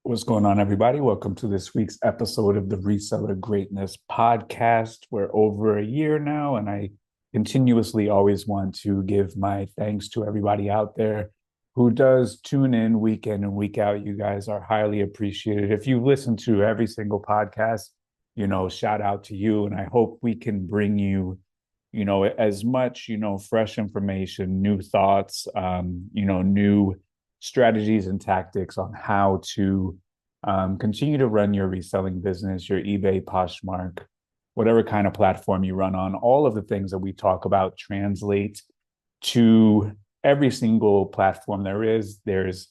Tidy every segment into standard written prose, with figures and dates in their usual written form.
What's going on, everybody? Welcome to this week's episode of the Reseller Greatness Podcast. We're over a year now, and I continuously always want to give my thanks to everybody out there who does tune in week in and week out. You guys are highly appreciated. If you listen to every single podcast, shout out to you. And I hope we can bring you, as much, fresh information, new thoughts, new strategies and tactics on how to continue to run your reselling business, your eBay, Poshmark, whatever kind of platform you run on. All of the things that we talk about translate to every single platform there is. There's,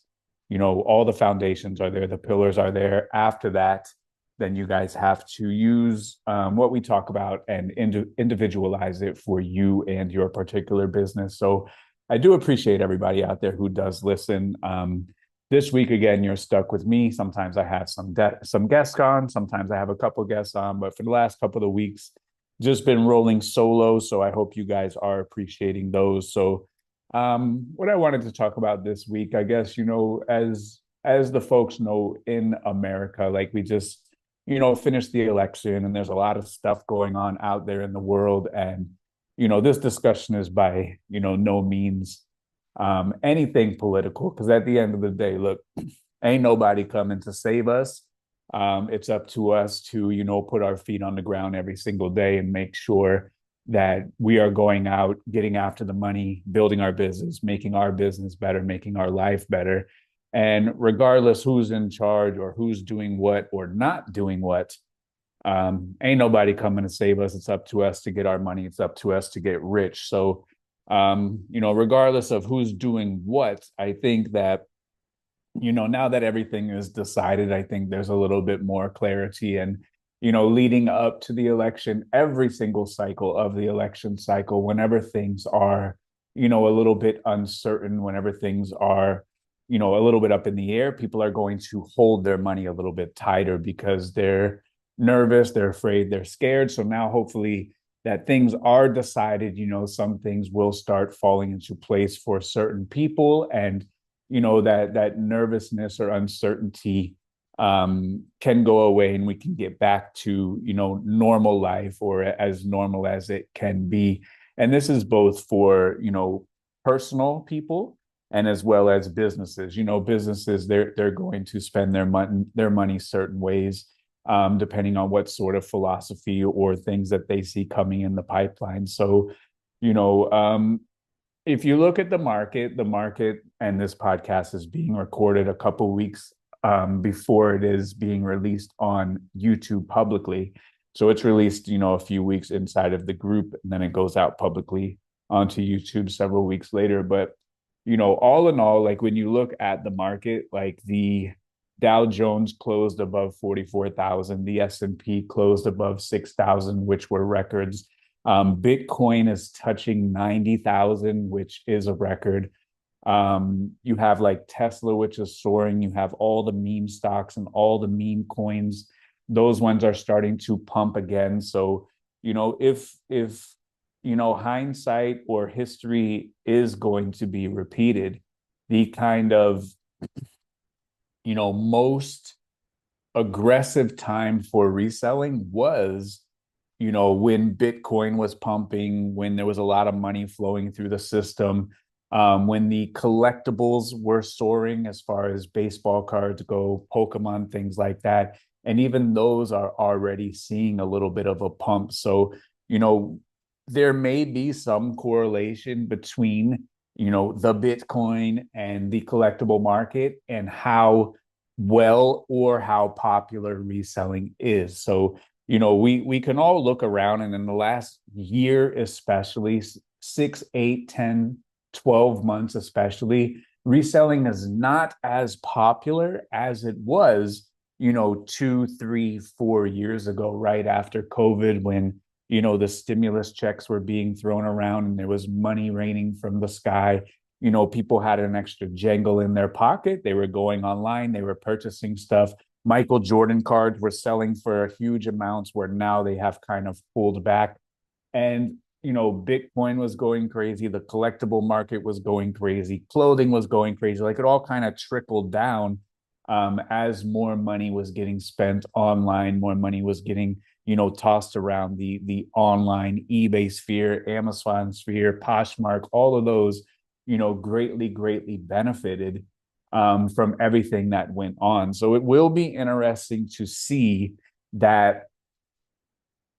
all the foundations are there, the pillars are there. After that, then you guys have to use what we talk about and individualize it for you and your particular business. So I do appreciate everybody out there who does listen. This week, again, you're stuck with me. Sometimes I have some guests on. Sometimes I have a couple guests on. But for the last couple of weeks, just been rolling solo. So I hope you guys are appreciating those. So what I wanted to talk about this week, I guess, as the folks know in America, like we just, finished the election and there's a lot of stuff going on out there in the world. And this discussion is by, no means anything political, because at the end of the day, look, ain't nobody coming to save us. It's up to us to, put our feet on the ground every single day and make sure that we are going out, getting after the money, building our business, making our business better, making our life better. And regardless who's in charge or who's doing what or not doing what, ain't nobody coming to save us. It's up to us to get our money. It's up to us to get rich. So, regardless of who's doing what, I think that, now that everything is decided, I think there's a little bit more clarity. And, leading up to the election, every single cycle of the election cycle, whenever things are, a little bit uncertain, whenever things are, a little bit up in the air, people are going to hold their money a little bit tighter because they're nervous, they're afraid, they're scared. So now hopefully that things are decided, some things will start falling into place for certain people. And, that nervousness or uncertainty can go away and we can get back to, normal life, or as normal as it can be. And this is both for, personal people and as well as businesses. Businesses, they're going to spend their money certain ways, depending on what sort of philosophy or things that they see coming in the pipeline. So, if you look at the market, and this podcast is being recorded a couple weeks before it is being released on YouTube publicly. So it's released, a few weeks inside of the group, and then it goes out publicly onto YouTube several weeks later. But, all in all, like when you look at the market, like the Dow Jones closed above 44,000. The S&P closed above 6,000, which were records. Bitcoin is touching 90,000, which is a record. You have like Tesla, which is soaring. You have all the meme stocks and all the meme coins. Those ones are starting to pump again. So, if hindsight or history is going to be repeated, the kind of most aggressive time for reselling was, when Bitcoin was pumping, when there was a lot of money flowing through the system, when the collectibles were soaring as far as baseball cards go, Pokemon, things like that. And even those are already seeing a little bit of a pump. So, there may be some correlation between the Bitcoin and the collectible market and how well or how popular reselling is. So, we can all look around, and in the last year, especially 6, 8, 10, 12 months, especially, reselling is not as popular as it was, 2, 3, 4 years ago, right after COVID, when the stimulus checks were being thrown around and there was money raining from the sky. People had an extra jangle in their pocket. They were going online, they were purchasing stuff. Michael Jordan cards were selling for huge amounts, where now they have kind of pulled back. And, Bitcoin was going crazy. The collectible market was going crazy. Clothing was going crazy. Like it all kind of trickled down. as more money was getting spent online, more money was getting, tossed around the online eBay sphere, Amazon sphere, Poshmark, all of those, greatly benefited from everything that went on. So it will be interesting to see that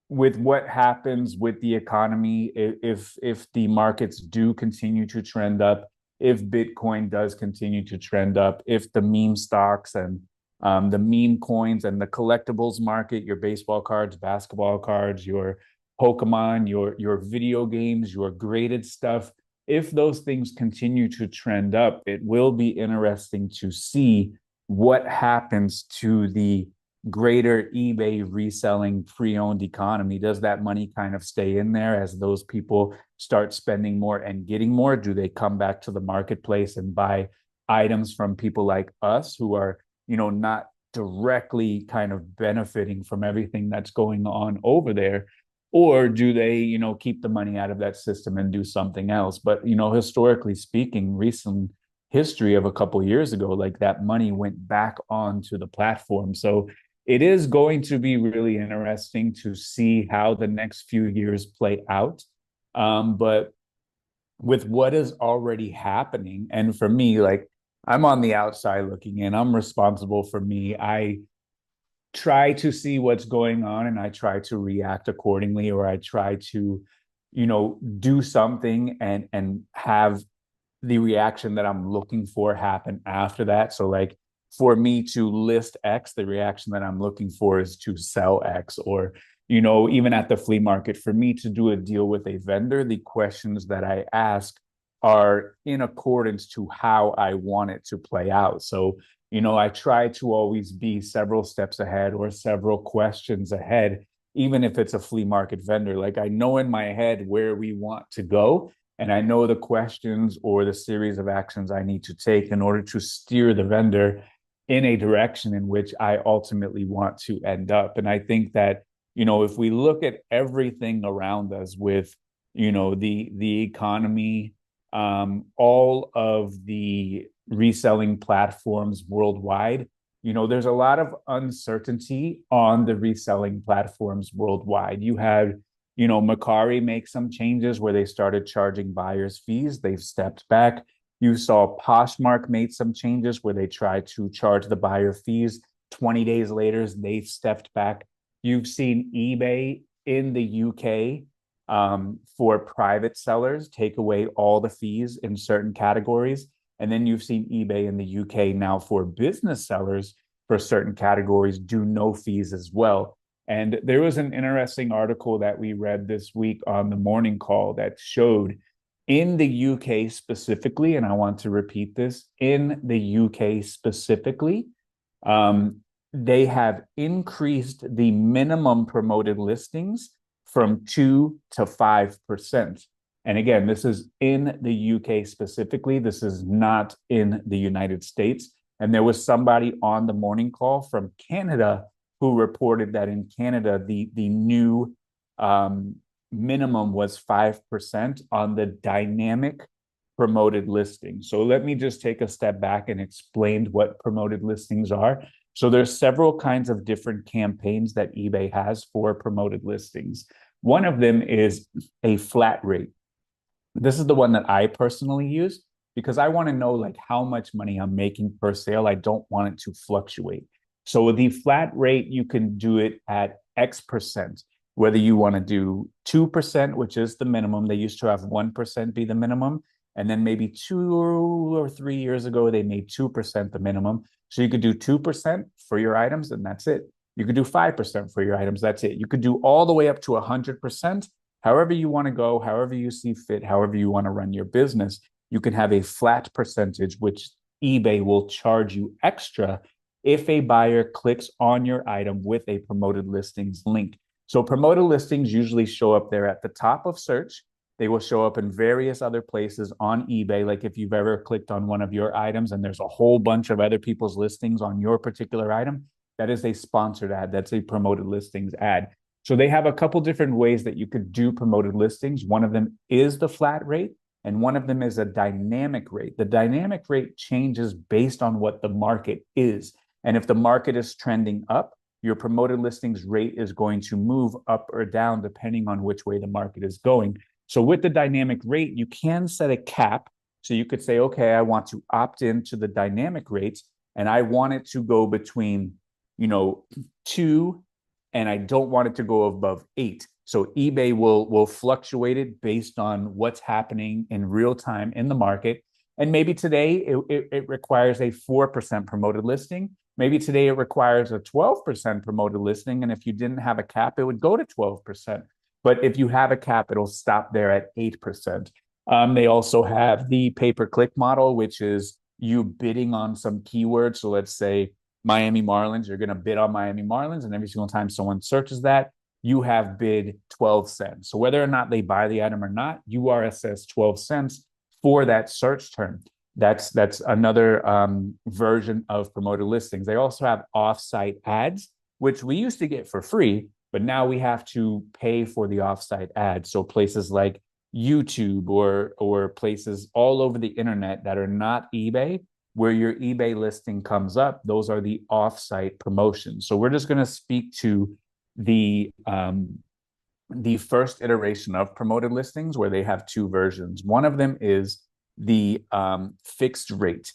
with what happens with the economy, if the markets do continue to trend up, if Bitcoin does continue to trend up, if the meme stocks and the meme coins and the collectibles market, your baseball cards, basketball cards, your Pokemon, your video games, your graded stuff, if those things continue to trend up, it will be interesting to see what happens to the greater eBay reselling pre-owned economy. Does that money kind of stay in there as those people start spending more and getting more? Do they come back to the marketplace and buy items from people like us who are, not directly kind of benefiting from everything that's going on over there? Or do they, keep the money out of that system and do something else? But, historically speaking, recent history of a couple of years ago, like that money went back onto the platform. So it is going to be really interesting to see how the next few years play out. But with what is already happening, and for me, like I'm on the outside looking in, I'm responsible for me. I try to see what's going on and I try to react accordingly, or I try to, do something and have the reaction that I'm looking for happen after that. So like for me to list X, the reaction that I'm looking for is to sell X. Or, even at the flea market, for me to do a deal with a vendor, the questions that I ask are in accordance to how I want it to play out. So, I try to always be several steps ahead or several questions ahead, even if it's a flea market vendor. Like I know in my head where we want to go, and I know the questions or the series of actions I need to take in order to steer the vendor in a direction in which I ultimately want to end up. And I think that, if we look at everything around us with, the economy, all of the reselling platforms worldwide, there's a lot of uncertainty on the reselling platforms worldwide. You had, Macari make some changes where they started charging buyers fees. They've stepped back. You saw Poshmark made some changes where they tried to charge the buyer fees. 20 days later, they've stepped back. You've seen eBay in the UK for private sellers take away all the fees in certain categories. And then you've seen eBay in the UK now for business sellers for certain categories do no fees as well. And there was an interesting article that we read this week on the morning call that showed in the UK specifically, and I want to repeat this, in the UK specifically, they have increased the minimum promoted listings from 2 to 5%. And again, this is in the UK specifically. This is not in the United States. And there was somebody on the morning call from Canada who reported that in Canada, the new minimum was 5% on the dynamic promoted listing. So let me just take a step back and explain what promoted listings are. So there's several kinds of different campaigns that eBay has for promoted listings. One of them is a flat rate. This is the one that I personally use because I want to know like how much money I'm making per sale. I don't want it to fluctuate. So with the flat rate, you can do it at X%, whether you want to do 2%, which is the minimum. They used to have 1% be the minimum. And then maybe 2 or 3 years ago, they made 2% the minimum. So you could do 2% for your items and that's it. You could do 5% for your items. That's it. You could do all the way up to 100%. However you want to go, however you see fit, however you want to run your business, you can have a flat percentage, which eBay will charge you extra if a buyer clicks on your item with a promoted listings link. So promoted listings usually show up there at the top of search. They will show up in various other places on eBay. Like if you've ever clicked on one of your items and there's a whole bunch of other people's listings on your particular item, that is a sponsored ad. That's a promoted listings ad. So they have a couple different ways that you could do promoted listings. One of them is the flat rate. and one of them is a dynamic rate. The dynamic rate changes based on what the market is. And if the market is trending up, your promoted listings rate is going to move up or down depending on which way the market is going. So with the dynamic rate, you can set a cap. So you could say, okay, I want to opt into the dynamic rates and I want it to go between, 2 and I don't want it to go above 8. So eBay will fluctuate it based on what's happening in real time in the market. And maybe today it requires a 4% promoted listing. Maybe today it requires a 12% promoted listing. And if you didn't have a cap, it would go to 12%. But if you have a cap, it'll stop there at 8%. They also have the pay-per-click model, which is you bidding on some keywords. So let's say Miami Marlins, you're going to bid on Miami Marlins. And every single time someone searches that, you have bid 12 cents. So whether or not they buy the item or not, you are assessed 12 cents for that search term. That's another version of promoted listings. They also have off-site ads, which we used to get for free, but now we have to pay for the off-site ads. So places like YouTube or places all over the internet that are not eBay, where your eBay listing comes up, those are the off-site promotions. So we're just going to speak to the first iteration of promoted listings, where they have two versions. One of them is the fixed rate.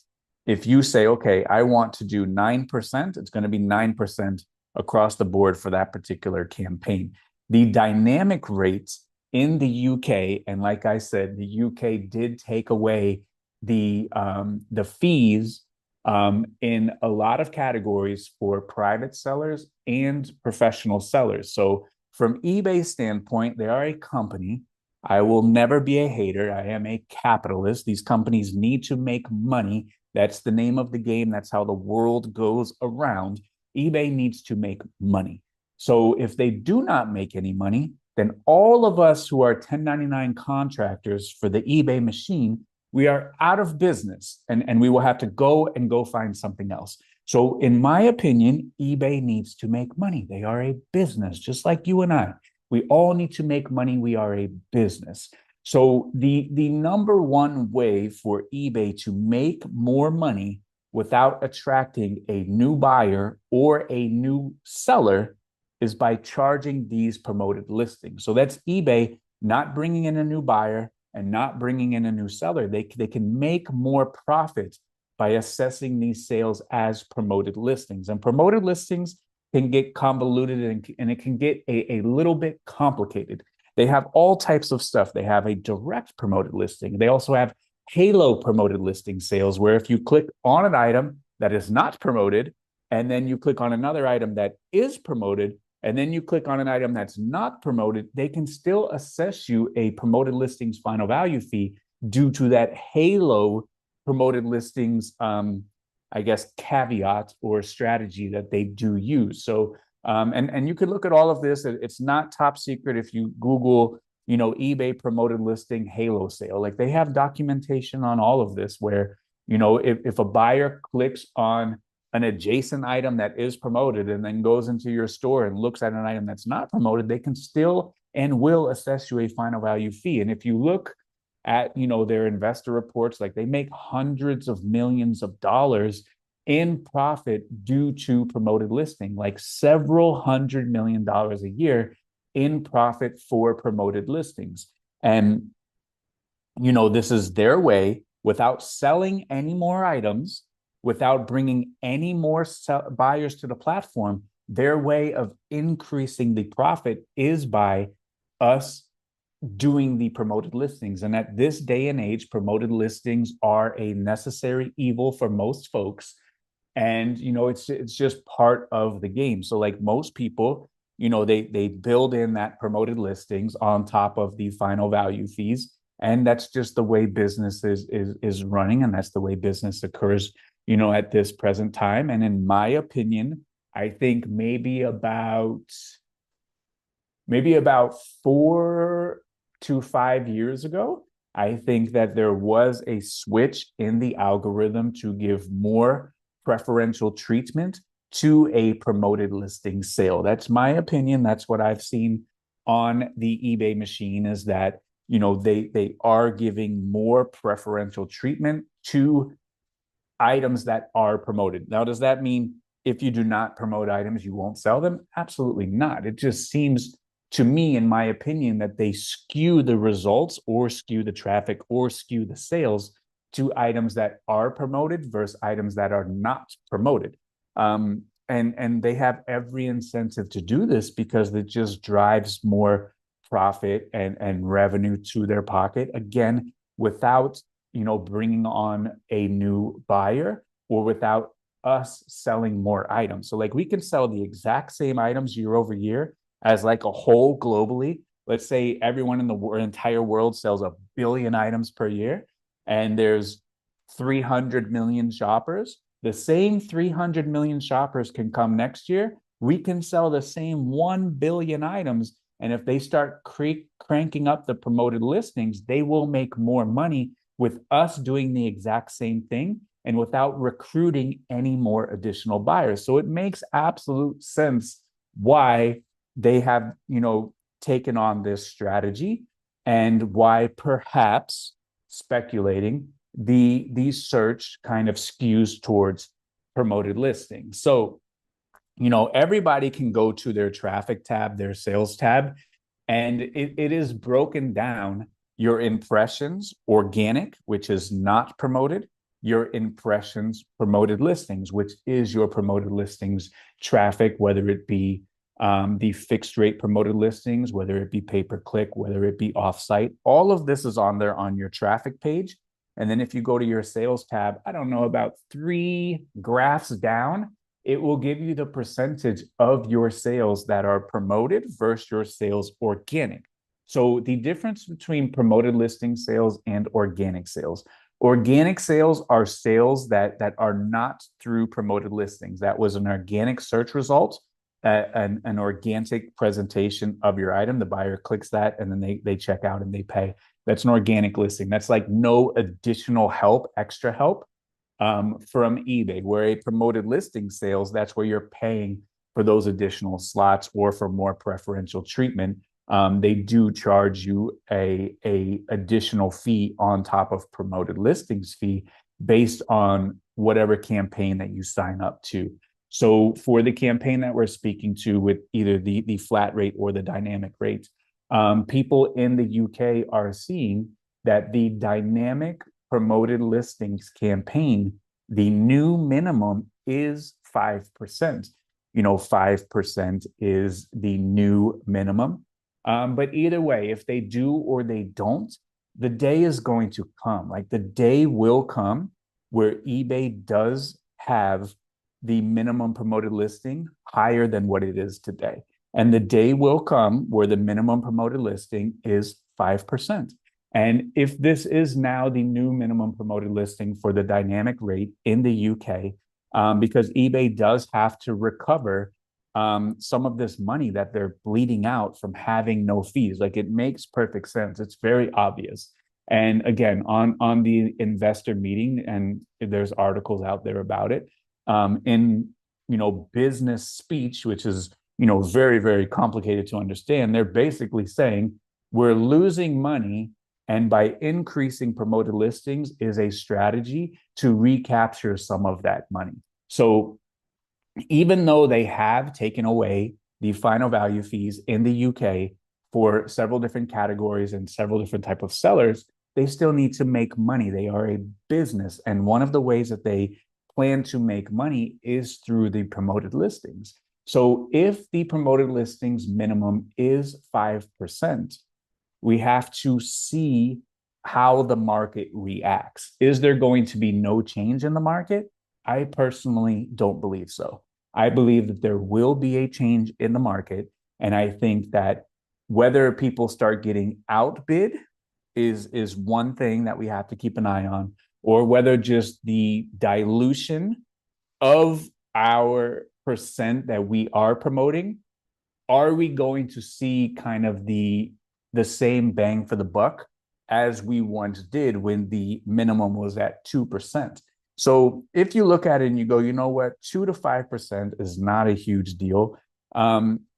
If you say, okay, I want to do 9%, it's going to be 9% across the board for that particular campaign. The dynamic rates in the UK, and like I said, the UK did take away the fees in a lot of categories for private sellers and professional sellers. So from eBay's standpoint, they are a company. I will never be a hater. I am a capitalist. These companies need to make money. That's the name of the game. That's how the world goes around. eBay needs to make money. So if they do not make any money, then all of us who are 1099 contractors for the eBay machine, we are out of business, and we will have to go find something else. So in my opinion, eBay needs to make money. They are a business, just like you and I. We all need to make money. We are a business. So the number one way for eBay to make more money without attracting a new buyer or a new seller is by charging these promoted listings. So that's eBay not bringing in a new buyer and not bringing in a new seller. They can make more profit by assessing these sales as promoted listings. And promoted listings can get convoluted and it can get a little bit complicated. They have all types of stuff. They have a direct promoted listing. They also have halo promoted listing sales, where if you click on an item that is not promoted, and then you click on another item that is promoted, and then you click on an item that's not promoted, they can still assess you a promoted listings final value fee due to that halo promoted listings, I guess, caveat or strategy that they do use. So, and you could look at all of this. It's not top secret if you Google, eBay promoted listing halo sale. Like, they have documentation on all of this where, if a buyer clicks on an adjacent item that is promoted and then goes into your store and looks at an item that's not promoted, they can still and will assess you a final value fee. And if you look at, their investor reports, like, they make hundreds of millions of dollars in profit due to promoted listing, like several $100 million a year in profit for promoted listings. And, this is their way, without selling any more items, without bringing any more buyers to the platform, their way of increasing the profit is by us doing the promoted listings. And at this day and age, promoted listings are a necessary evil for most folks. And, it's just part of the game. So like most people, they build in that promoted listings on top of the final value fees. And that's just the way business is running. And that's the way business occurs, at this present time. And in my opinion, I think maybe about 4 to 5 years ago, I think that there was a switch in the algorithm to give more preferential treatment to a promoted listing sale. That's my opinion. That's what I've seen on the eBay machine, is that they are giving more preferential treatment to items that are promoted. Now, does that mean if you do not promote items, you won't sell them? Absolutely not. It just seems to me, in my opinion, that they skew the results or skew the traffic or skew the sales to items that are promoted versus items that are not promoted. And they have every incentive to do this because it just drives more profit and revenue to their pocket. Again, without bringing on a new buyer or without us selling more items. So like we can sell the exact same items year over year as like a whole globally. Let's say everyone in the entire world sells 1 billion items per year and there's 300 million shoppers. The same 300 million shoppers can come next year. We can sell the same 1 billion items. And if they start cranking up the promoted listings, they will make more money with us doing the exact same thing and without recruiting any more additional buyers. So it makes absolute sense why they have, taken on this strategy and why perhaps speculating the search kind of skews towards promoted listings. So, everybody can go to their traffic tab, their sales tab, and it is broken down your impressions, organic, which is not promoted, your impressions, promoted listings, which is your promoted listings traffic, whether it be the fixed rate promoted listings, whether it be pay-per-click, whether it be offsite. All of this is on there on your traffic page. And then if you go to your sales tab, I don't know, about 3 graphs down, it will give you the percentage of your sales that are promoted versus your sales organic. So the difference between promoted listing sales and organic sales. Organic sales are sales that are not through promoted listings. That was an organic search result, an organic presentation of your item. The buyer clicks that and then they check out and they pay. That's an organic listing. That's like no additional help, extra help from eBay. Where a promoted listing sales, that's where you're paying for those additional slots or for more preferential treatment. They do charge you a additional fee on top of promoted listings fee based on whatever campaign that you sign up to. So for the campaign that we're speaking to with either the flat rate or the dynamic rate, people in the UK are seeing that the dynamic promoted listings campaign, the new minimum is 5%. 5% is the new minimum. But either way, if they do or they don't, the day is going to come. Like the day will come where eBay does have the minimum promoted listing higher than what it is today. And the day will come where the minimum promoted listing is 5%. And if this is now the new minimum promoted listing for the dynamic rate in the UK, because eBay does have to recover some of this money that they're bleeding out from having no fees. Like it makes perfect sense. It's very obvious. And again, on the investor meeting, and there's articles out there about it, in business speech, which is very, very complicated to understand. They're basically saying we're losing money, and by increasing promoted listings is a strategy to recapture some of that money. So even though they have taken away the final value fees in the UK for several different categories and several different type of sellers, they still need to make money. They are a business. And one of the ways that they plan to make money is through the promoted listings. So if the promoted listings minimum is 5%, we have to see how the market reacts. Is there going to be no change in the market? I personally don't believe so. I believe that there will be a change in the market. And I think that whether people start getting outbid is one thing that we have to keep an eye on, or whether just the dilution of our percent that we are promoting, are we going to see kind of the same bang for the buck as we once did when the minimum was at 2%? So if you look at it and you go, you know what, 2 to 5% is not a huge deal.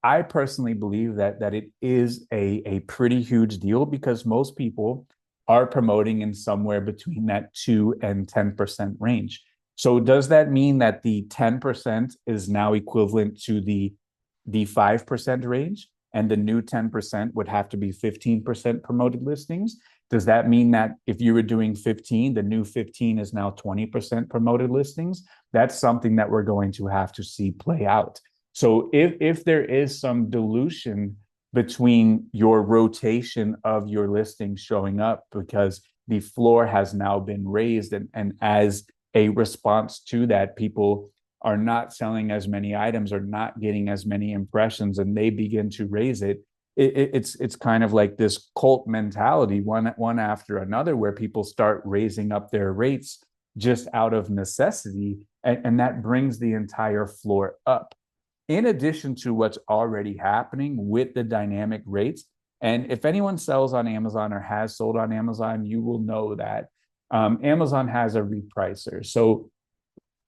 I personally believe that it is a pretty huge deal because most people are promoting in somewhere between that 2 and 10% range. So does that mean that the 10% is now equivalent to the 5% range, and the new 10% would have to be 15% promoted listings? Does that mean that if you were doing 15, the new 15 is now 20% promoted listings? That's something that we're going to have to see play out. So if there is some dilution between your rotation of your listings showing up because the floor has now been raised, and as a response to that, people are not selling as many items or not getting as many impressions, and they begin to raise it, it's kind of like this cult mentality, one after another, where people start raising up their rates just out of necessity, and that brings the entire floor up. In addition to what's already happening with the dynamic rates, and if anyone sells on Amazon or has sold on Amazon, you will know that Amazon has a repricer. So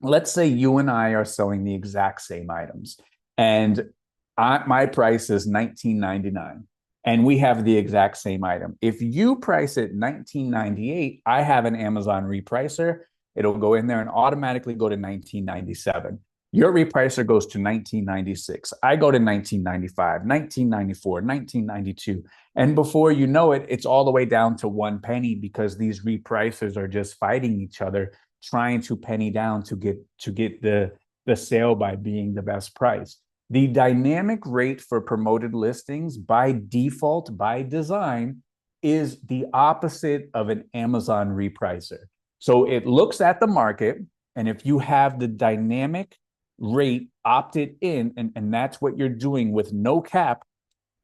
let's say you and I are selling the exact same items, and my price is $19.99, and we have the exact same item. If you price it $19.98, I have an Amazon repricer. It'll go in there and automatically go to $19.97. Your repricer goes to $19.96. I go to $19.95, $19.94, $19.92. And before you know it, it's all the way down to 1 penny because these repricers are just fighting each other, trying to penny down to get the sale by being the best price. The dynamic rate for promoted listings by default, by design, is the opposite of an Amazon repricer. So it looks at the market, and if you have the dynamic rate opted in, and that's what you're doing with no cap,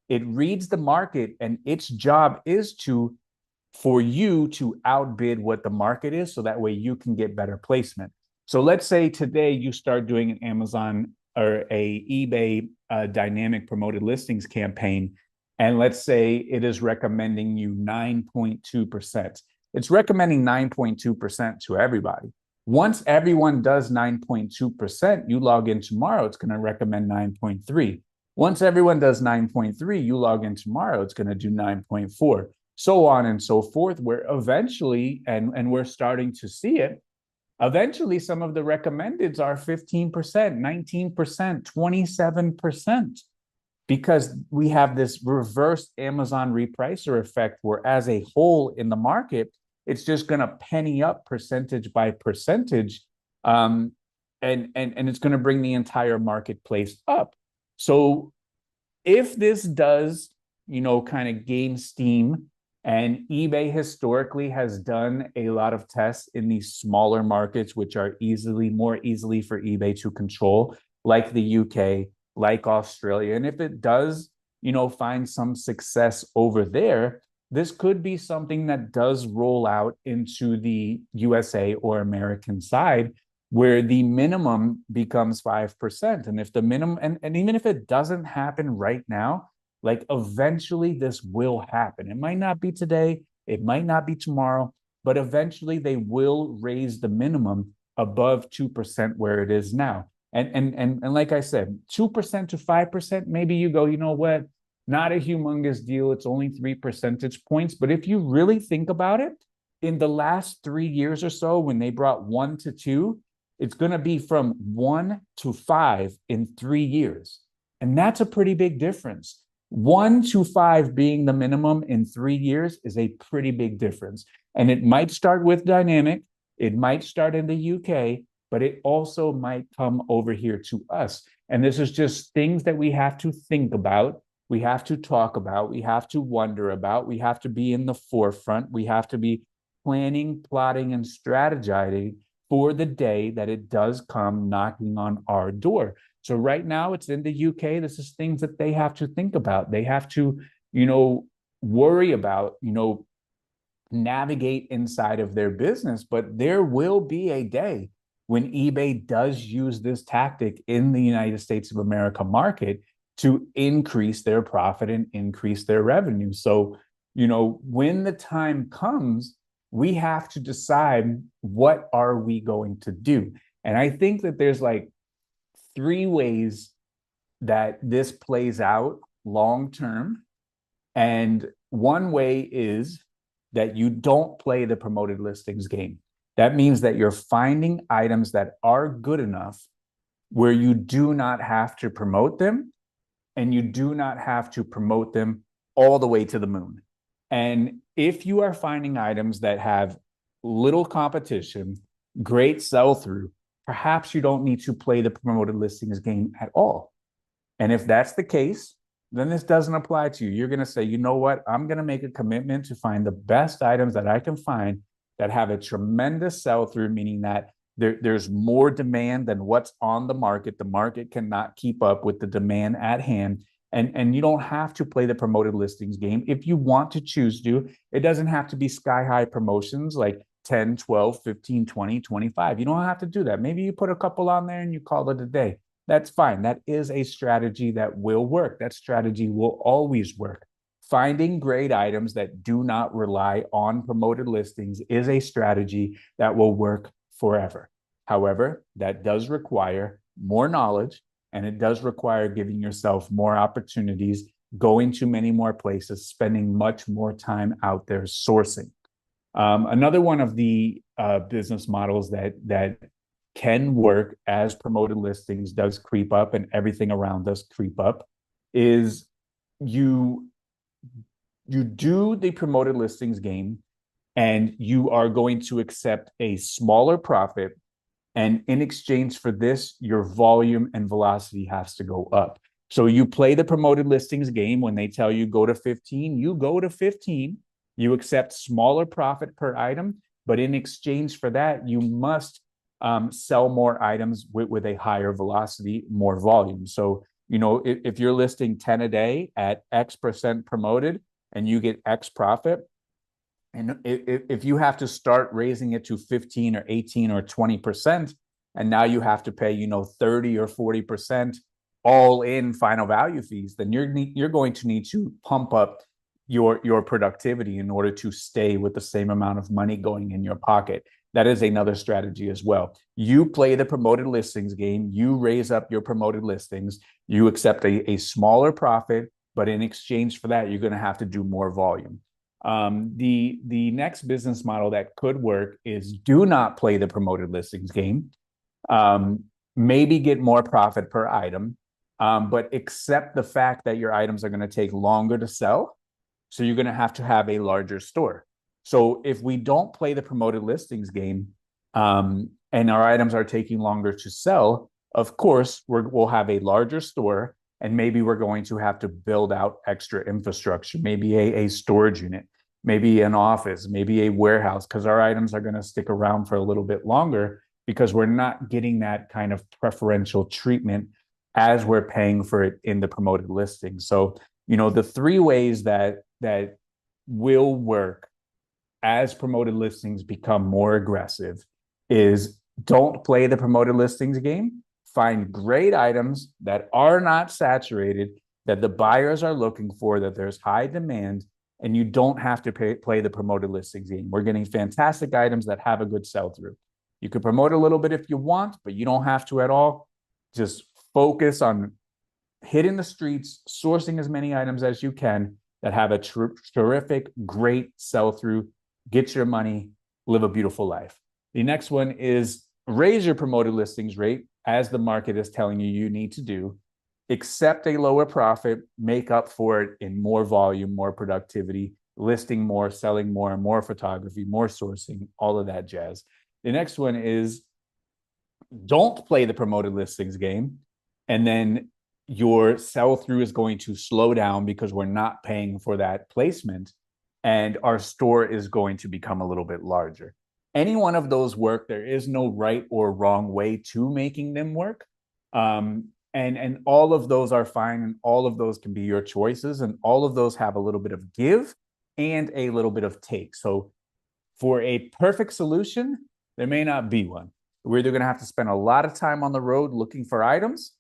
it reads the market, and its job is for you to outbid what the market is, so that way you can get better placement. So let's say today you start doing an Amazon or a eBay dynamic promoted listings campaign, and let's say it is recommending you 9.2%. It's recommending 9.2% to everybody. Once everyone does 9.2%, you log in tomorrow, it's going to recommend 9.3. Once everyone does 9.3, you log in tomorrow, it's going to do 9.4. So on and so forth, where eventually, and we're starting to see it, eventually some of the recommendeds are 15%, 19%, 27%, because we have this reverse Amazon repricer effect, where as a whole in the market, it's just going to penny up percentage by percentage, and it's going to bring the entire marketplace up. So if this does, kind of gain steam, and eBay historically has done a lot of tests in these smaller markets, which are more easily for eBay to control, like the UK, like Australia. And if it does, find some success over there, this could be something that does roll out into the USA or American side, where the minimum becomes 5%. And if the minimum, and even if it doesn't happen right now, like eventually this will happen. It might not be today, it might not be tomorrow, but eventually they will raise the minimum above 2% where it is now. And like I said, 2% to 5%, maybe you go, you know what? Not a humongous deal. It's only 3 percentage points. But if you really think about it, in the last 3 years or so, when they brought 1 to 2, it's going to be from 1 to 5 in 3 years. And that's a pretty big difference. 1 to 5 being the minimum in 3 years is a pretty big difference. And it might start with dynamic, it might start in the UK, but it also might come over here to us. And this is just things that we have to think about, we have to talk about, we have to wonder about, we have to be in the forefront, we have to be planning, plotting, and strategizing for the day that it does come knocking on our door. So right now it's in the UK. This is things that they have to think about. They have to, worry about, navigate inside of their business. But there will be a day when eBay does use this tactic in the United States of America market to increase their profit and increase their revenue. So, when the time comes, we have to decide, what are we going to do? And I think that there's like 3 ways that this plays out long term. And one way is that you don't play the promoted listings game. That means that you're finding items that are good enough where you do not have to promote them, and you do not have to promote them all the way to the moon. And if you are finding items that have little competition, great sell through, perhaps you don't need to play the promoted listings game at all. And if that's the case, then this doesn't apply to you. You're going to say, you know what? I'm going to make a commitment to find the best items that I can find that have a tremendous sell through, meaning that there's more demand than what's on the market. The market cannot keep up with the demand at hand. And you don't have to play the promoted listings game. If you want to choose to, it doesn't have to be sky high promotions like 10, 12, 15, 20, 25. You don't have to do that. Maybe you put a couple on there and you call it a day. That's fine. That is a strategy that will work. That strategy will always work. Finding great items that do not rely on promoted listings is a strategy that will work forever. However, that does require more knowledge, and it does require giving yourself more opportunities, going to many more places, spending much more time out there sourcing. Another one of the business models that can work as promoted listings does creep up and everything around us creep up is you do the promoted listings game, and you are going to accept a smaller profit, and in exchange for this, your volume and velocity has to go up. So you play the promoted listings game. When they tell you go to 15, you go to 15. You accept smaller profit per item, but in exchange for that, you must sell more items with a higher velocity, more volume. So, if you're listing 10 a day at X% promoted and you get X profit, and if you have to start raising it to 15 or 18 or 20%, and now you have to pay, 30 or 40% all in final value fees, then you're going to need to pump up your productivity in order to stay with the same amount of money going in your pocket. That is another strategy as well. You play the promoted listings game, you raise up your promoted listings, you accept a smaller profit, but in exchange for that, you're going to have to do more volume. The next business model that could work is do not play the promoted listings game. Maybe get more profit per item, but accept the fact that your items are going to take longer to sell. So you're going to have a larger store. So if we don't play the promoted listings game, and our items are taking longer to sell, of course, we'll have a larger store, and maybe we're going to have to build out extra infrastructure, maybe a storage unit, maybe an office, maybe a warehouse, because our items are going to stick around for a little bit longer because we're not getting that kind of preferential treatment as we're paying for it in the promoted listing. So, the three ways that will work as promoted listings become more aggressive is don't play the promoted listings game. Find great items that are not saturated, that the buyers are looking for, that there's high demand, and you don't have to play the promoted listings game. We're getting fantastic items that have a good sell-through. You could promote a little bit if you want, but you don't have to at all. Just focus on hitting the streets, sourcing as many items as you can that have a terrific, great sell-through, get your money, live a beautiful life. The next one is raise your promoted listings rate as the market is telling you need to do. Accept a lower profit, make up for it in more volume, more productivity, listing more, selling more photography, more sourcing, all of that jazz. The next one is don't play the promoted listings game, and then your sell through is going to slow down because we're not paying for that placement, and our store is going to become a little bit larger. Any one of those work. There is no right or wrong way to making them work. And all of those are fine, and all of those can be your choices, and all of those have a little bit of give and a little bit of take. So for a perfect solution, there may not be one. We're either going to have to spend a lot of time on the road looking for items,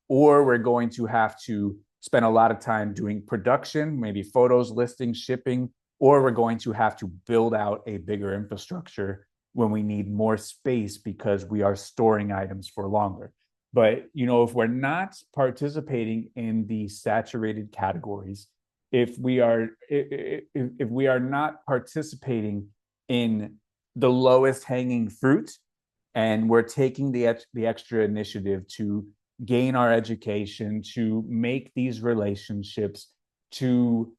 or we're going to have to spend a lot of time doing production, maybe photos, listings, shipping, or we're going to have to build out a bigger infrastructure when we need more space because we are storing items for longer. But, if we're not participating in the saturated categories, if we are not participating in the lowest hanging fruit, and we're taking the extra initiative to gain our education, to make these relationships, to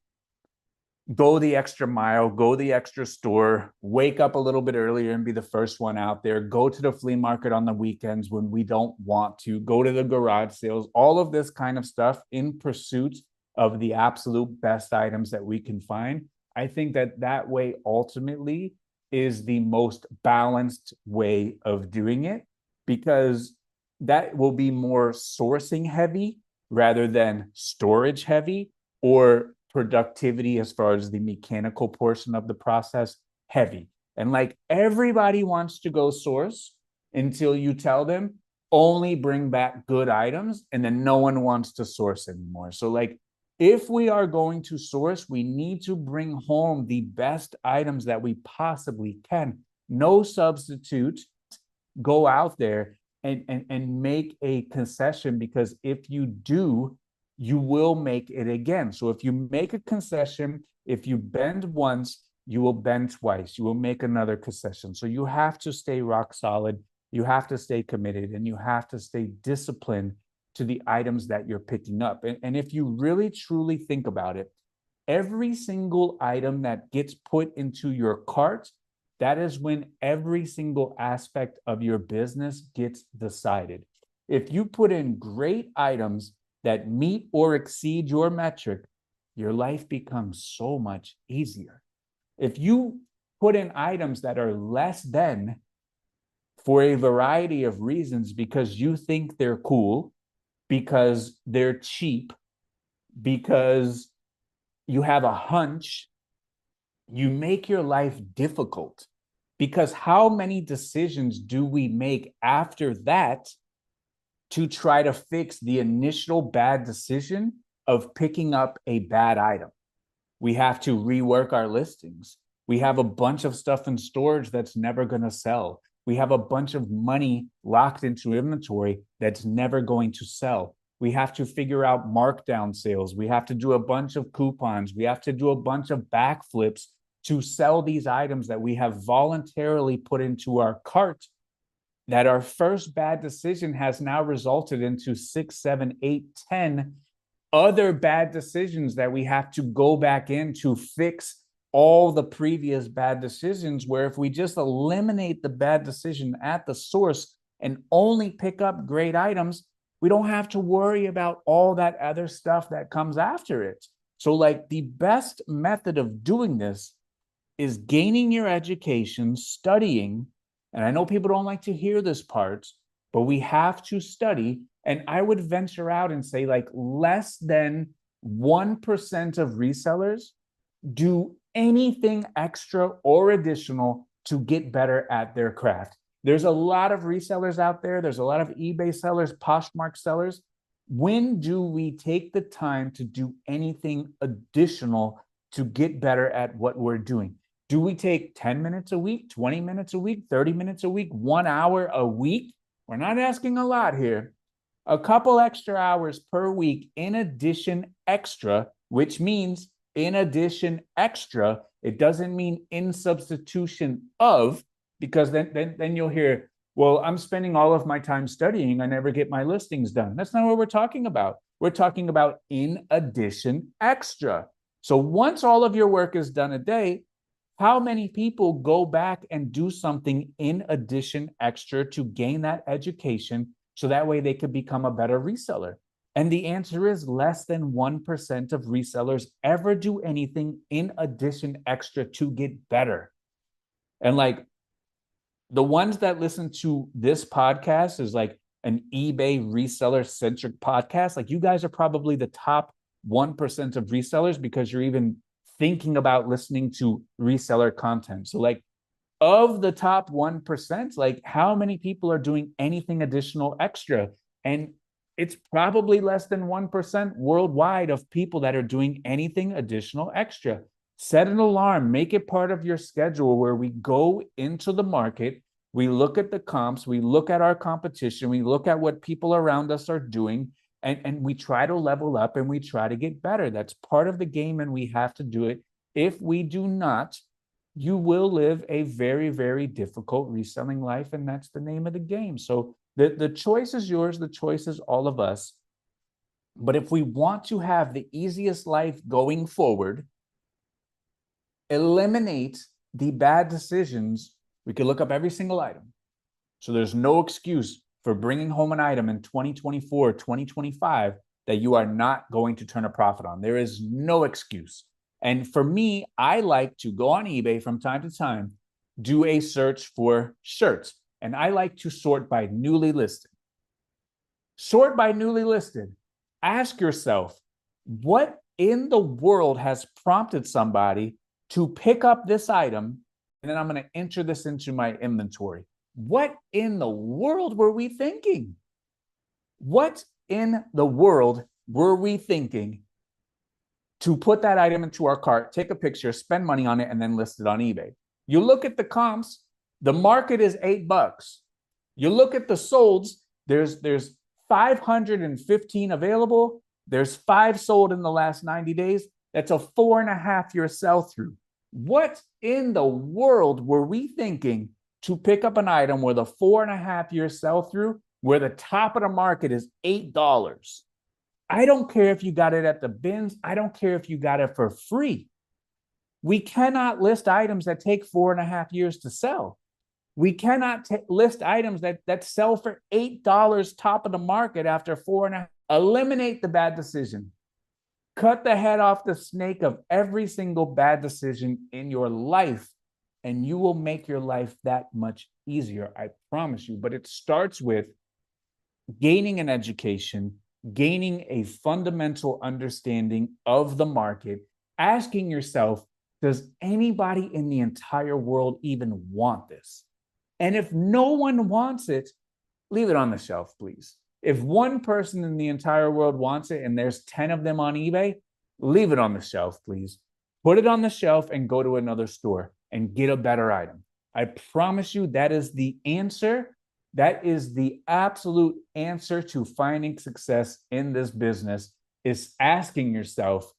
go the extra mile, go the extra store, wake up a little bit earlier and be the first one out there, go to the flea market on the weekends when we don't want to, go to the garage sales, all of this kind of stuff in pursuit of the absolute best items that we can find. I think that way ultimately is the most balanced way of doing it, because that will be more sourcing heavy rather than storage heavy, or productivity as far as the mechanical portion of the process heavy. And like, everybody wants to go source until you tell them only bring back good items, and then no one wants to source anymore. So like, if we are going to source, we need to bring home the best items that we possibly can. No substitute. Go out there and make a concession, because if you do, you will make it again. So if you make a concession, if you bend once, you will bend twice. You will make another concession. So you have to stay rock solid. You have to stay committed, and you have to stay disciplined to the items that you're picking up. And if you really truly think about it, every single item that gets put into your cart, that is when every single aspect of your business gets decided. If you put in great items that meet or exceed your metric, your life becomes so much easier. If you put in items that are less than, for a variety of reasons, because you think they're cool, because they're cheap, because you have a hunch, you make your life difficult. Because how many decisions do we make after that to try to fix the initial bad decision of picking up a bad item? We have to rework our listings. We have a bunch of stuff in storage that's never going to sell. We have a bunch of money locked into inventory that's never going to sell. We have to figure out markdown sales. We have to do a bunch of coupons. We have to do a bunch of backflips to sell these items that we have voluntarily put into our cart, that our first bad decision has now resulted into 6, 7, 8, 10 other bad decisions that we have to go back in to fix all the previous bad decisions. Where if we just eliminate the bad decision at the source and only pick up great items, we don't have to worry about all that other stuff that comes after it. So like, the best method of doing this is gaining your education, studying. And I know people don't like to hear this part, but we have to study. And I would venture out and say, like, less than 1% of resellers do anything extra or additional to get better at their craft. There's a lot of resellers out there. There's a lot of eBay sellers, Poshmark sellers. When do we take the time to do anything additional to get better at what we're doing? Do we take 10 minutes a week, 20 minutes a week, 30 minutes a week, 1 hour a week? We're not asking a lot here. A couple extra hours per week in addition extra, which means in addition extra. It doesn't mean in substitution of, because then you'll hear, well, I'm spending all of my time studying, I never get my listings done. That's not what we're talking about. We're talking about in addition extra. So once all of your work is done a day, how many people go back and do something in addition extra to gain that education, so that way they could become a better reseller? And the answer is less than 1% of resellers ever do anything in addition extra to get better. And like, the ones that listen to this podcast is like an eBay reseller centric podcast. Like, you guys are probably the top 1% of resellers, because you're even thinking about listening to reseller content. So like, of the top 1%, like, how many people are doing anything additional extra? And it's probably less than 1% worldwide of people that are doing anything additional extra. Set an alarm, make it part of your schedule, where we go into the market, We look at the comps, we look at our competition, we look at what people around us are doing, and we try to level up and we try to get better. That's part of the game, and we have to do it. If we do not, you will live a very, very difficult reselling life, and that's the name of the game. So the choice is yours, the choice is all of us. But if we want to have the easiest life going forward, eliminate the bad decisions. We could look up every single item. So there's no excuse for bringing home an item in 2024, 2025 that you are not going to turn a profit on. There is no excuse. And for me, I like to go on eBay from time to time, do a search for shirts, and I like to sort by newly listed. Sort by newly listed. Ask yourself, what in the world has prompted somebody to pick up this item? And then I'm going to enter this into my inventory. What in the world were we thinking? What in the world were we thinking to put that item into our cart, take a picture, spend money on it, and then list it on eBay? You look at the comps, the market is $8. You look at the solds, there's 515 available. There's 5 sold in the last 90 days. That's a 4.5-year sell-through. What in the world were we thinking to pick up an item with a 4.5-year sell-through where the top of the market is $8? I don't care if you got it at the bins. I don't care if you got it for free. We cannot list items that take 4.5 years to sell. We cannot list items that sell for $8 top of the market after 4.5. Eliminate the bad decision. Cut the head off the snake of every single bad decision in your life, and you will make your life that much easier. I promise you. But it starts with gaining an education, gaining a fundamental understanding of the market, asking yourself, does anybody in the entire world even want this? And if no one wants it, leave it on the shelf, please. If one person in the entire world wants it and there's 10 of them on eBay, leave it on the shelf, please. Put it on the shelf and go to another store and get a better item. I promise you that is the answer. That is the absolute answer to finding success in this business, is asking yourself,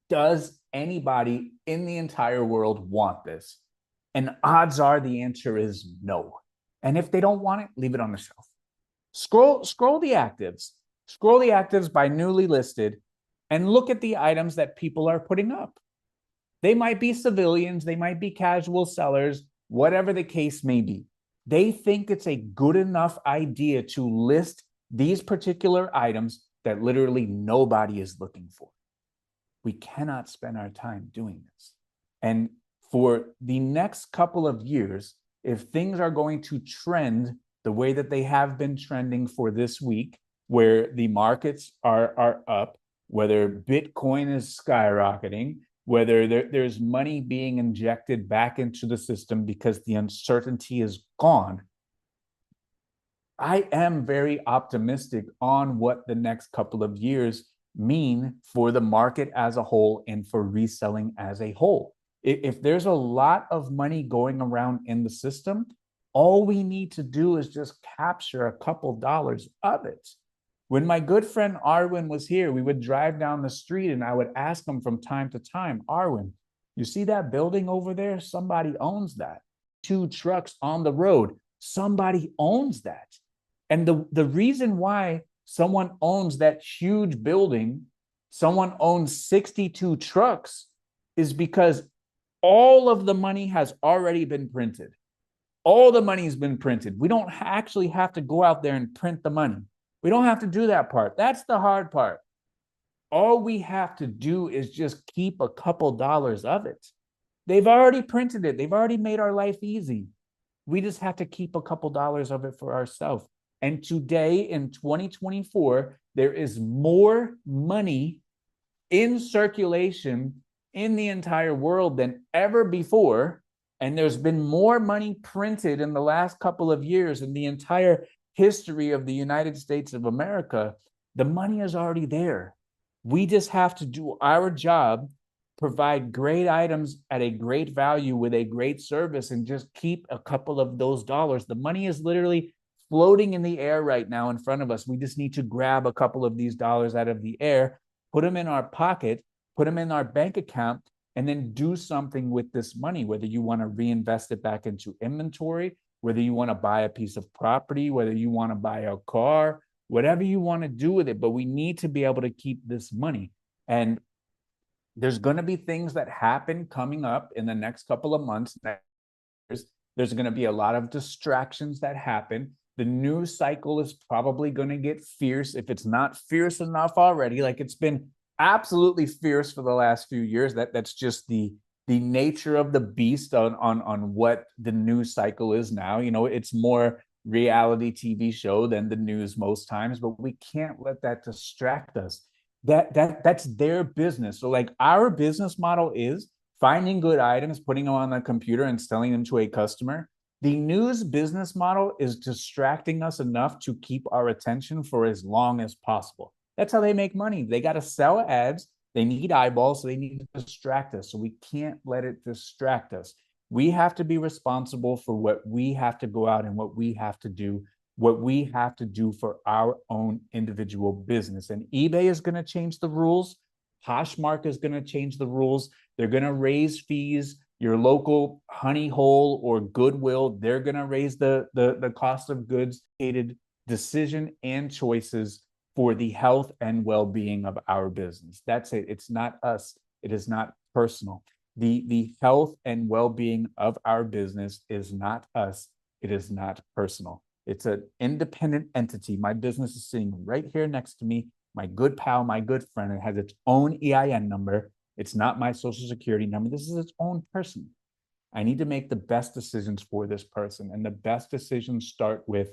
does anybody in the entire world want this? And odds are the answer is no. And if they don't want it, leave it on the shelf. Scroll the actives by newly listed, and look at the items that people are putting up. They might be civilians, they might be casual sellers, whatever the case may be. They think it's a good enough idea to list these particular items that literally nobody is looking for. We cannot spend our time doing this. And for the next couple of years, if things are going to trend the way that they have been trending for this week, where the markets are up, whether Bitcoin is skyrocketing, whether there's money being injected back into the system because the uncertainty is gone, I am very optimistic on what the next couple of years mean for the market as a whole and for reselling as a whole. If there's a lot of money going around in the system, all we need to do is just capture a couple dollars of it. When my good friend Arwin was here, we would drive down the street and I would ask him from time to time, Arwin, you see that building over there? Somebody owns that. 2 trucks on the road. Somebody owns that. And the reason why someone owns that huge building, someone owns 62 trucks, is because all of the money has already been printed. All the money's been printed. We don't actually have to go out there and print the money. We don't have to do that part. That's the hard part. All we have to do is just keep a couple dollars of it. They've already printed it. They've already made our life easy. We just have to keep a couple dollars of it for ourselves. And today in 2024, there is more money in circulation in the entire world than ever before. And there's been more money printed in the last couple of years in the entire history of the United States of America. The money is already there. We just have to do our job provide great items at a great value with a great service, and just keep a couple of those dollars. The money is literally floating in the air right now in front of us. We just need to grab a couple of these dollars out of the air, put them in our pocket, put them in our bank account, and then do something with this money, whether you want to reinvest it back into inventory, whether you want to buy a piece of property, whether you want to buy a car, whatever you want to do with it. But we need to be able to keep this money. And there's going to be things that happen coming up in the next couple of months. There's going to be a lot of distractions that happen. The news cycle is probably going to get fierce if it's not fierce enough already. Like, it's been absolutely fierce for the last few years. That's just the nature of the beast on what the news cycle is now. You know, it's more reality TV show than the news most times, but we can't let that distract us. That's their business. So like, our business model is finding good items, putting them on the computer and selling them to a customer. The news business model is distracting us enough to keep our attention for as long as possible. That's how they make money. They got to sell ads. They need eyeballs, so they need to distract us. So we can't let it distract us. We have to be responsible for what we have to go out and what we have to do for our own individual business. And eBay is going to change the rules. Poshmark is going to change the rules. They're going to raise fees. Your local Honey Hole or Goodwill, they're going to raise the cost of goods. Decision and choices for the health and well-being of our business. That's it. It's not us. It is not personal. The health and well-being of our business is not us. It is not personal. It's an independent entity. My business is sitting right here next to me. My good pal, my good friend. It has its own EIN number. It's not my social security number. This is its own person. I need to make the best decisions for this person. And the best decisions start with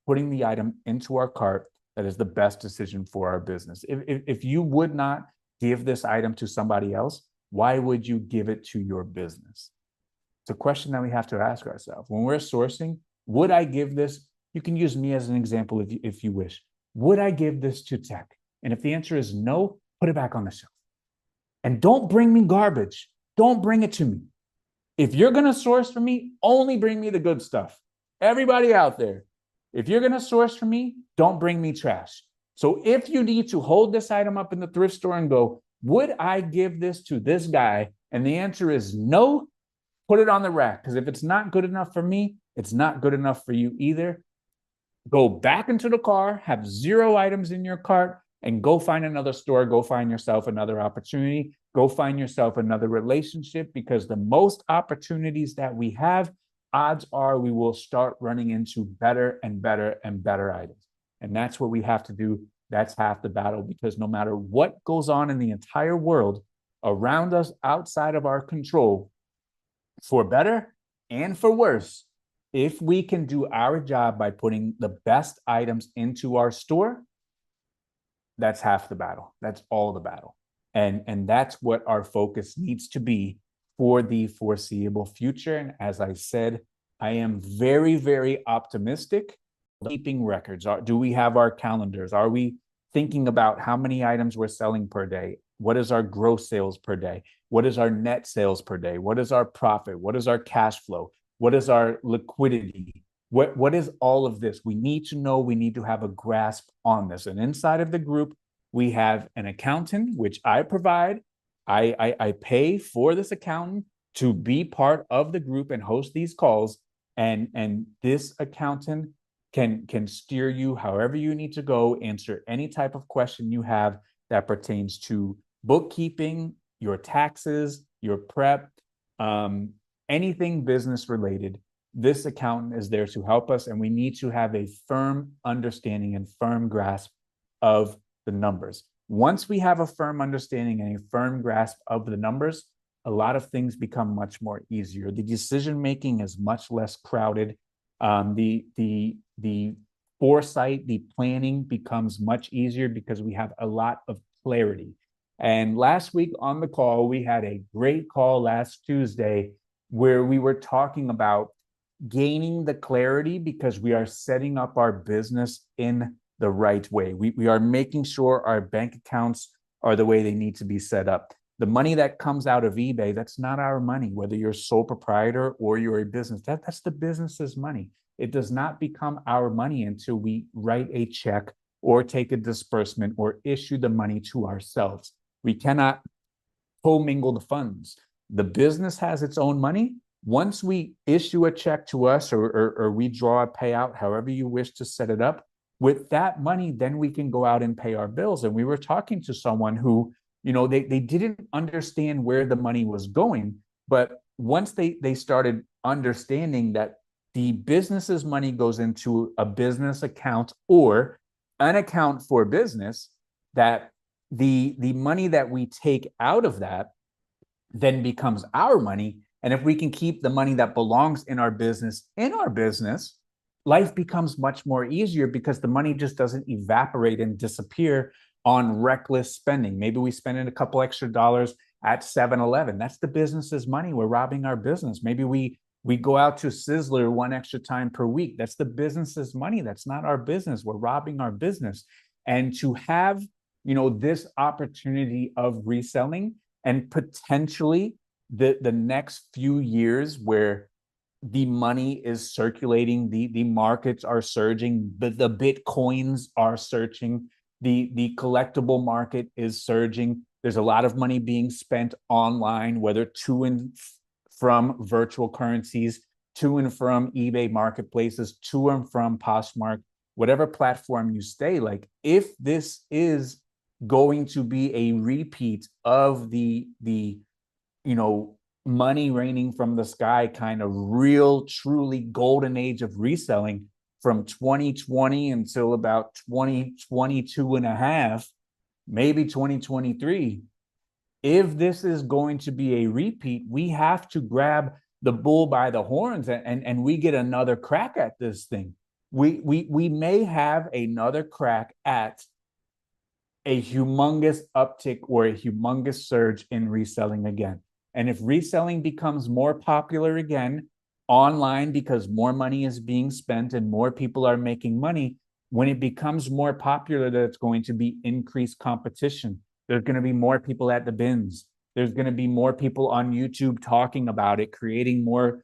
putting the item into our cart. That is the best decision for our business. If you would not give this item to somebody else, why would you give it to your business? It's a question that we have to ask ourselves. When we're sourcing, would I give this? You can use me as an example if you wish. Would I give this to tech? And if the answer is no, put it back on the shelf. And don't bring me garbage. Don't bring it to me. If you're going to source for me, only bring me the good stuff. Everybody out there, if you're going to source for me, don't bring me trash. So if you need to hold this item up in the thrift store and go, would I give this to this guy? And the answer is no, put it on the rack. Because if it's not good enough for me, it's not good enough for you either. Go back into the car, have 0 items in your cart, and go find another store. Go find yourself another opportunity. Go find yourself another relationship, because the most opportunities that we have, odds are we will start running into better and better and better items. And that's what we have to do. That's half the battle, because no matter what goes on in the entire world around us, outside of our control, for better and for worse, if we can do our job by putting the best items into our store, that's half the battle. That's all the battle. And that's what our focus needs to be for the foreseeable future. And as I said, I am very, very optimistic. Keeping records. Do we have our calendars? Are we thinking about how many items we're selling per day? What is our gross sales per day? What is our net sales per day? What is our profit? What is our cash flow? What is our liquidity? What is all of this? We need to know. We need to have a grasp on this. And inside of the group, we have an accountant, which I provide. I pay for this accountant to be part of the group and host these calls. And this accountant can steer you however you need to go, answer any type of question you have that pertains to bookkeeping, your taxes, your prep, anything business related. This accountant is there to help us, and we need to have a firm understanding and firm grasp of the numbers. Once we have a firm understanding and a firm grasp of the numbers, a lot of things become much more easier. The decision making is much less crowded. The foresight, the planning becomes much easier because we have a lot of clarity. And last week on the call, we had a great call last Tuesday where we were talking about gaining the clarity because we are setting up our business in the right way. We are making sure our bank accounts are the way they need to be set up. The money that comes out of eBay, that's not our money, whether you're a sole proprietor or you're a business. That's the business's money. It does not become our money until we write a check or take a disbursement or issue the money to ourselves. We cannot commingle the funds. The business has its own money. Once we issue a check to us or we draw a payout, however you wish to set it up, with that money, then we can go out and pay our bills. And we were talking to someone who, they didn't understand where the money was going. But once they started understanding that the business's money goes into a business account or an account for business, that the money that we take out of that then becomes our money. And if we can keep the money that belongs in our business, life becomes much more easier because the money just doesn't evaporate and disappear on reckless spending. Maybe we spend in a couple extra dollars at 7-Eleven. That's the business's money. We're robbing our business. Maybe we go out to Sizzler one extra time per week. That's the business's money. That's not our business. We're robbing our business. And to have, this opportunity of reselling and potentially the next few years where the money is circulating, the markets are surging, the Bitcoins are surging, the collectible market is surging. There's a lot of money being spent online, whether to and from virtual currencies, to and from eBay marketplaces, to and from Poshmark, whatever platform you stay. Like, if this is going to be a repeat of the money raining from the sky kind of real, truly golden age of reselling from 2020 until about 2022 and a half, maybe 2023. If this is going to be a repeat, we have to grab the bull by the horns and we get another crack at this thing. We may have another crack at a humongous uptick or a humongous surge in reselling again. And if reselling becomes more popular again online because more money is being spent and more people are making money, when it becomes more popular, there's going to be increased competition. There's going to be more people at the bins. There's going to be more people on YouTube talking about it, creating more,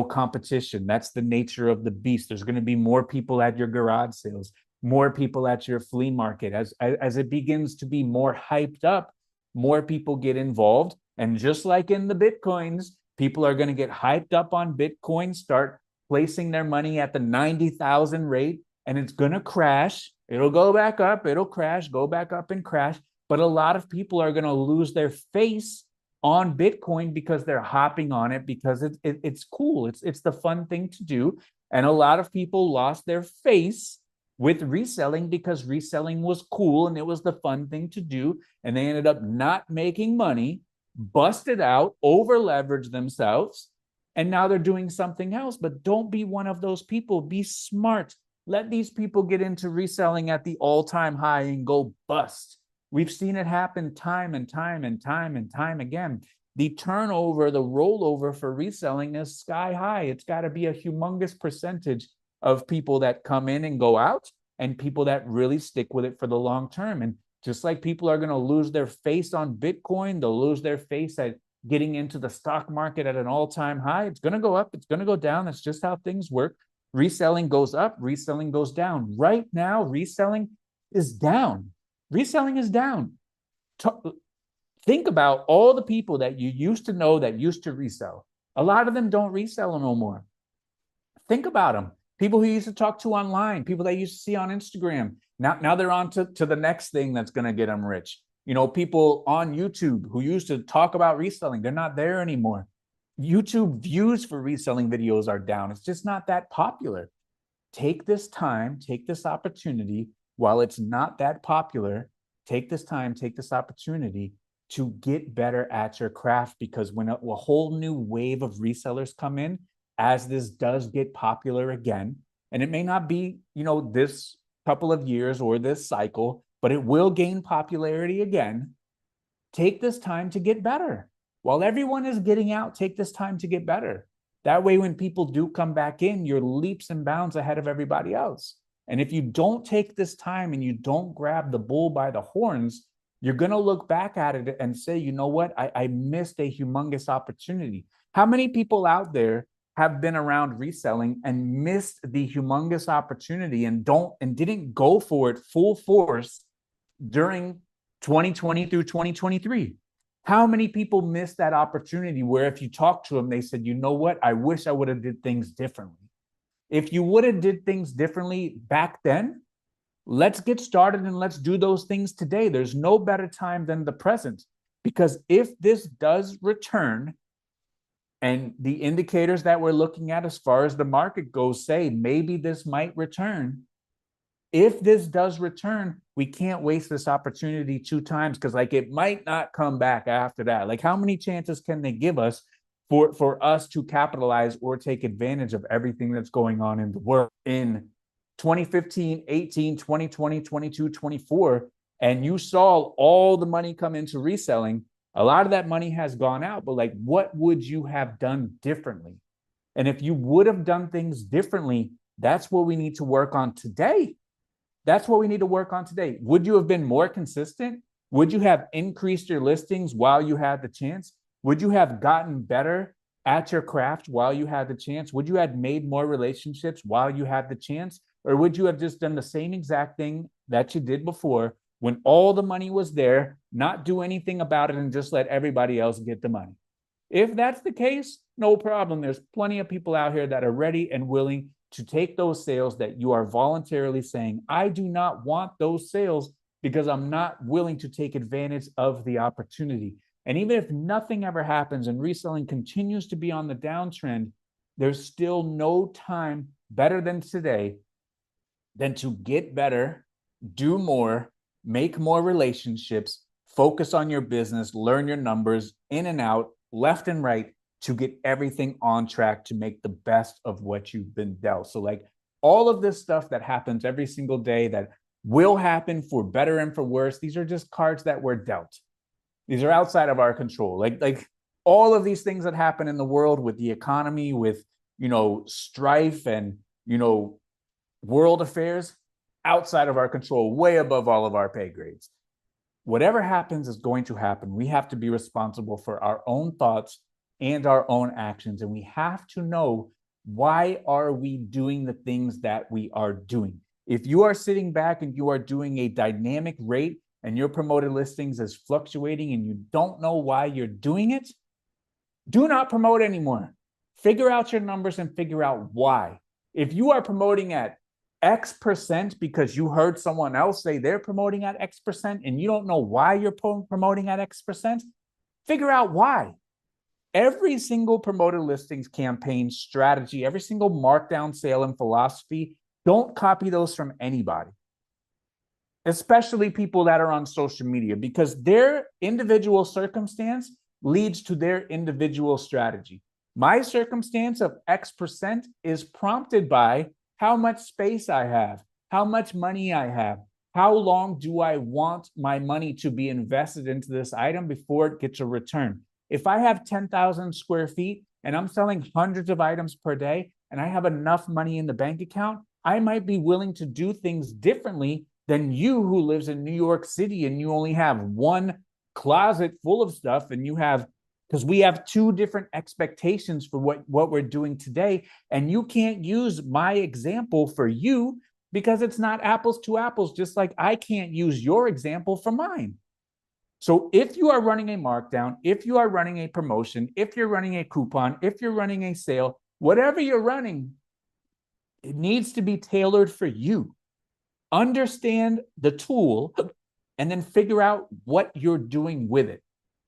competition. That's the nature of the beast. There's going to be more people at your garage sales, more people at your flea market. As it begins to be more hyped up, more people get involved. And just like in the Bitcoins, people are going to get hyped up on Bitcoin, start placing their money at the 90,000 rate, and it's going to crash. It'll go back up, it'll crash, go back up and crash. But a lot of people are going to lose their face on Bitcoin because they're hopping on it because it's cool. It's the fun thing to do. And a lot of people lost their face with reselling because reselling was cool and it was the fun thing to do. And they ended up not making money, busted out, over leveraged themselves, and now they're doing something else. But don't be one of those people. Be smart. Let these people get into reselling at the all-time high and go bust. We've seen it happen time and time and time and time again. The turnover, the rollover for reselling is sky high. It's got to be a humongous percentage of people that come in and go out and people that really stick with it for the long term. And just like people are going to lose their face on Bitcoin, they'll lose their face at getting into the stock market at an all-time high. It's going to go up. It's going to go down. That's just how things work. Reselling goes up. Reselling goes down. Right now, reselling is down. Reselling is down. Think about all the people that you used to know that used to resell. A lot of them don't resell no more. Think about them. People who you used to talk to online, people that you used to see on Instagram. Now they're on to the next thing that's going to get them rich. People on YouTube who used to talk about reselling, they're not there anymore. YouTube views for reselling videos are down. It's just not that popular. Take this time, take this opportunity while it's not that popular. Take this time, take this opportunity to get better at your craft, because when a whole new wave of resellers come in, as this does get popular again, and it may not be, this couple of years or this cycle, but it will gain popularity again. Take this time to get better. While everyone is getting out, take this time to get better. That way, when people do come back in, you're leaps and bounds ahead of everybody else. And if you don't take this time and you don't grab the bull by the horns, You're going to look back at it and say, you know what? I missed a humongous opportunity. How many people out there have been around reselling and missed the humongous opportunity and didn't go for it full force during 2020 through 2023? How many people missed that opportunity where if you talk to them, they said, you know what? I wish I would have did things differently. If you would have did things differently back then, let's get started and let's do those things today. There's no better time than the present, because if this does return, and the indicators that we're looking at as far as the market goes say maybe this might return. If this does return, we can't waste this opportunity 2 times, because like it might not come back after that. Like how many chances can they give us for us to capitalize or take advantage of everything that's going on in the world in 2015, 18, 2020, 22, 24, and you saw all the money come into reselling. A lot of that money has gone out, but like, what would you have done differently? And if you would have done things differently, that's what we need to work on today. That's what we need to work on today. Would you have been more consistent? Would you have increased your listings while you had the chance? Would you have gotten better at your craft while you had the chance? Would you have made more relationships while you had the chance? Or would you have just done the same exact thing that you did before when all the money was there, not do anything about it and just let everybody else get the money? If that's the case, no problem. There's plenty of people out here that are ready and willing to take those sales that you are voluntarily saying, I do not want those sales because I'm not willing to take advantage of the opportunity. And even if nothing ever happens and reselling continues to be on the downtrend, there's still no time better than today than to get better, do more, make more relationships, focus on your business, learn your numbers in and out, left and right, to get everything on track to make the best of what you've been dealt. So like all of this stuff that happens every single day that will happen for better and for worse, these are just cards that we're dealt. These are outside of our control. Like all of these things that happen in the world with the economy, with, strife and, world affairs, outside of our control, way above all of our pay grades. Whatever happens is going to happen. We have to be responsible for our own thoughts and our own actions. And we have to know, why are we doing the things that we are doing? If you are sitting back and you are doing a dynamic rate and your promoted listings is fluctuating and you don't know why you're doing it, do not promote anymore. Figure out your numbers and figure out why. If you are promoting at X% because you heard someone else say they're promoting at X% and you don't know why you're promoting at X%, figure out why. Every single promoted listings campaign strategy, every single markdown sale and philosophy, don't copy those from anybody, especially people that are on social media, because their individual circumstance leads to their individual strategy. My circumstance of X% is prompted by how much space I have, how much money I have, how long do I want my money to be invested into this item before it gets a return. If I have 10,000 square feet and I'm selling hundreds of items per day and I have enough money in the bank account, I might be willing to do things differently than you who lives in New York City and you only have one closet full of stuff, and you have, because we have 2 different expectations for what we're doing today. And you can't use my example for you because it's not apples to apples, just like I can't use your example for mine. So if you are running a markdown, if you are running a promotion, if you're running a coupon, if you're running a sale, whatever you're running, it needs to be tailored for you. Understand the tool and then figure out what you're doing with it.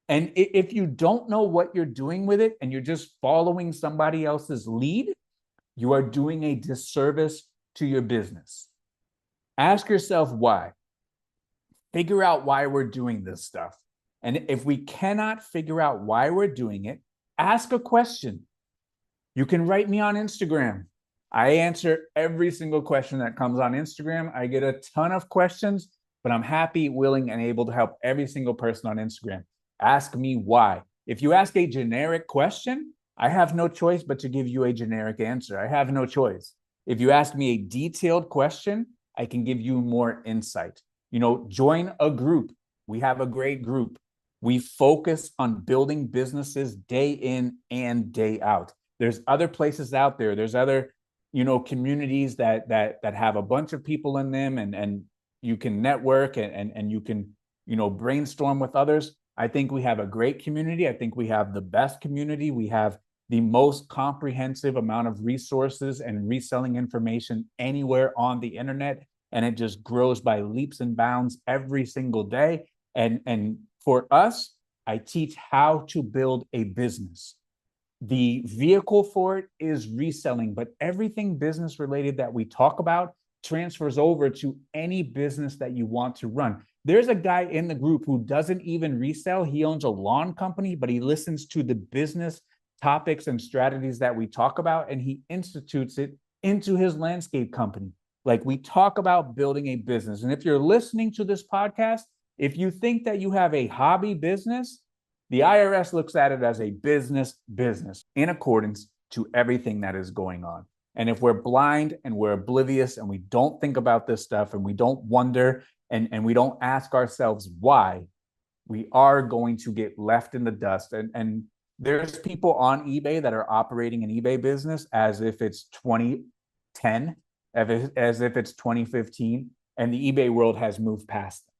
And if you don't know what you're doing with it and you're just following somebody else's lead, you are doing a disservice to your business. Ask yourself why. Figure out why we're doing this stuff. And if we cannot figure out why we're doing it, ask a question. You can write me on Instagram. I answer every single question that comes on Instagram. I get a ton of questions, but I'm happy, willing, and able to help every single person on Instagram. Ask me why. If you ask a generic question, I have no choice but to give you a generic answer. I have no choice. If you ask me a detailed question, I can give you more insight. Join a group. We have a great group. We focus on building businesses day in and day out. There's other places out there. There's other, communities that have a bunch of people in them, and you can network, and you can, brainstorm with others. I think we have a great community. I think we have the best community. We have the most comprehensive amount of resources and reselling information anywhere on the internet, and it just grows by leaps and bounds every single day. And for us, I teach how to build a business. The vehicle for it is reselling, but everything business related that we talk about transfers over to any business that you want to run. There's a guy in the group who doesn't even resell. He owns a lawn company, but he listens to the business topics and strategies that we talk about, and he institutes it into his landscape company. Like, we talk about building a business. And if you're listening to this podcast, if you think that you have a hobby business, the IRS looks at it as a business in accordance to everything that is going on. And if we're blind and we're oblivious and we don't think about this stuff, and we don't wonder, and we don't ask ourselves why, we are going to get left in the dust. And there's people on eBay that are operating an eBay business as if it's 2010, as if it's 2015, and the eBay world has moved past them.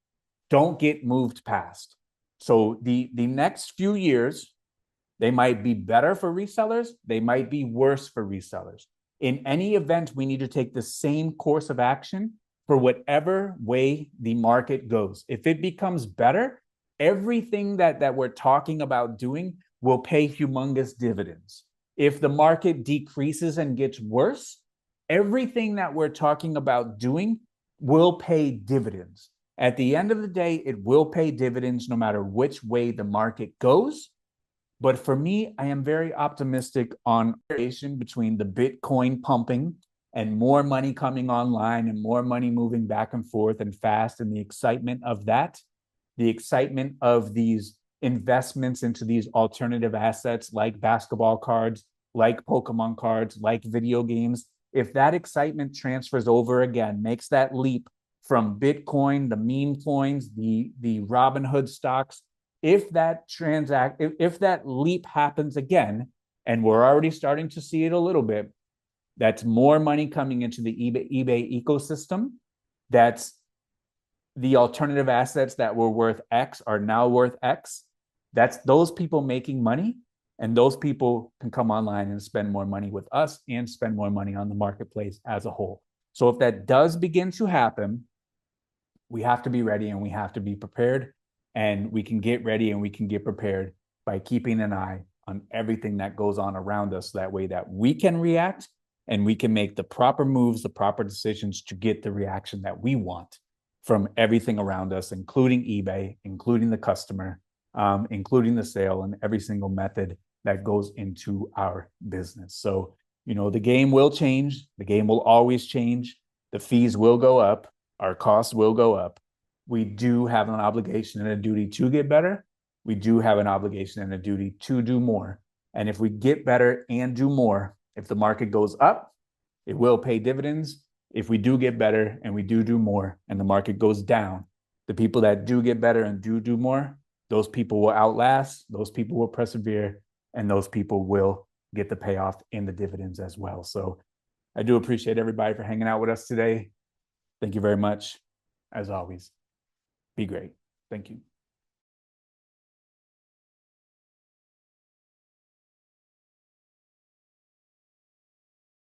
Don't get moved past. So the next few years, they might be better for resellers. They might be worse for resellers. In any event, we need to take the same course of action for whatever way the market goes. If it becomes better, everything that we're talking about doing will pay humongous dividends. If the market decreases and gets worse, everything that we're talking about doing will pay dividends. At the end of the day, it will pay dividends no matter which way the market goes. But for me, I am very optimistic on variation between the Bitcoin pumping and more money coming online and more money moving back and forth and fast, and the excitement of that, the excitement of these investments into these alternative assets like basketball cards, like Pokemon cards, like video games. If that excitement transfers over again, makes that leap from Bitcoin, the meme coins, the Robinhood stocks, if that leap happens again, and we're already starting to see it a little bit, that's more money coming into the eBay ecosystem. That's the alternative assets that were worth X are now worth X. That's those people making money, and those people can come online and spend more money with us and spend more money on the marketplace as a whole. So if that does begin to happen, we have to be ready and we have to be prepared, and we can get ready and we can get prepared by keeping an eye on everything that goes on around us. That way that we can react and we can make the proper moves, the proper decisions to get the reaction that we want from everything around us, including eBay, including the customer, including the sale, and every single method that goes into our business. So, the game will change. The game will always change. The fees will go up. Our costs will go up. We do have an obligation and a duty to get better. We do have an obligation and a duty to do more. And if we get better and do more, if the market goes up, it will pay dividends. If we do get better and we do more and the market goes down, the people that do get better and do more, those people will outlast, those people will persevere, and those people will get the payoff in the dividends as well. So I do appreciate everybody for hanging out with us today. Thank you very much. As always, be great. Thank you.